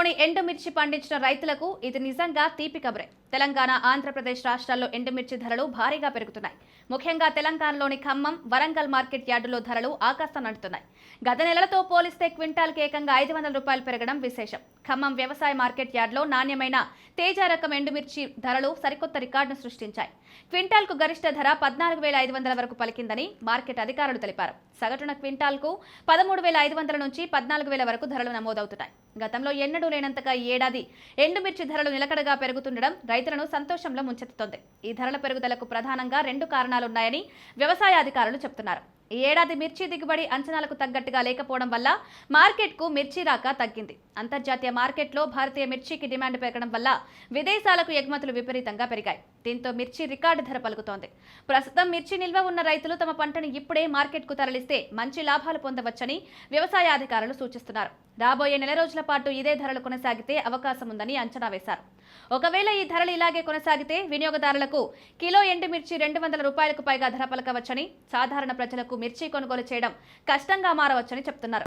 రాష్ట్రంలోని ఎండుమిర్చి పండించిన రైతులకు ఇది నిజంగా తీపి కబురే. తెలంగాణ, ఆంధ్రప్రదేశ్ రాష్ట్రాల్లో ఎండుమిర్చి ధరలు భారీగా పెరుగుతున్నాయి. ముఖ్యంగా తెలంగాణలోని ఖమ్మం, వరంగల్ మార్కెట్ యార్డులో ధరలు ఆకాశాన్నంటున్నాయి. గత నెలలతో పోలిస్తే క్వింటాల్కి ఏకంగా 500 రూపాయలు పెరగడం విశేషం. ఖమ్మం వ్యవసాయ మార్కెట్ యార్డులో నాణ్యమైన తేజ రకం ఎండుమిర్చి ధరలు సరికొత్త రికార్డును సృష్టించాయి. క్వింటాల్కు గరిష్ట ధర 14,500 వరకు పలికిందని మార్కెట్ అధికారులు తెలిపారు. సగటున క్వింటాల్కు 13,500 నుంచి 14,000 వరకు ధరలు నమోదవుతున్నాయి. గతంలో ఎన్నడూ లేనంతగా ఈ ఏడాది ఎండుమిర్చి ధరలు నిలకడగా పెరుగుతుండడం రైతులను సంతోషంలో ముంచెత్తుతోంది. ఈ ధరల పెరుగుదలకు ప్రధానంగా 2 కారణాలున్నాయని వ్యవసాయ అధికారులు చెబుతున్నారు. ఈ ఏడాది మిర్చి దిగుబడి అంచనాలకు తగ్గట్టుగా లేకపోవడం వల్ల మార్కెట్కు మిర్చి రాక తగ్గింది. అంతర్జాతీయ మార్కెట్లో భారతీయ మిర్చికి డిమాండ్ పెరగడం వల్ల విదేశాలకు ఎగుమతులు విపరీతంగా పెరిగాయి. దీంతో మిర్చి రికార్డు ధర పలుకుతోంది. ప్రస్తుతం మిర్చి నిల్వ ఉన్న రైతులు తమ పంటను ఇప్పుడే మార్కెట్కు తరలిస్తే మంచి లాభాలు పొందవచ్చని వ్యవసాయ అధికారులు సూచిస్తున్నారు. రాబోయే నెల రోజుల పాటు ఇదే ధరలు కొనసాగితే అవకాశం ఉందని అంచనా వేశారు. ఒకవేళ ఈ ధరలు ఇలాగే కొనసాగితే వినియోగదారులకు కిలో ఎండుమిర్చి 200 రూపాయలకు పైగా ధర పలకవచ్చని, సాధారణ ప్రజలకు మిర్చి కొనుగోలు చేయడం కష్టంగా మారవచ్చని చెప్తున్నారు.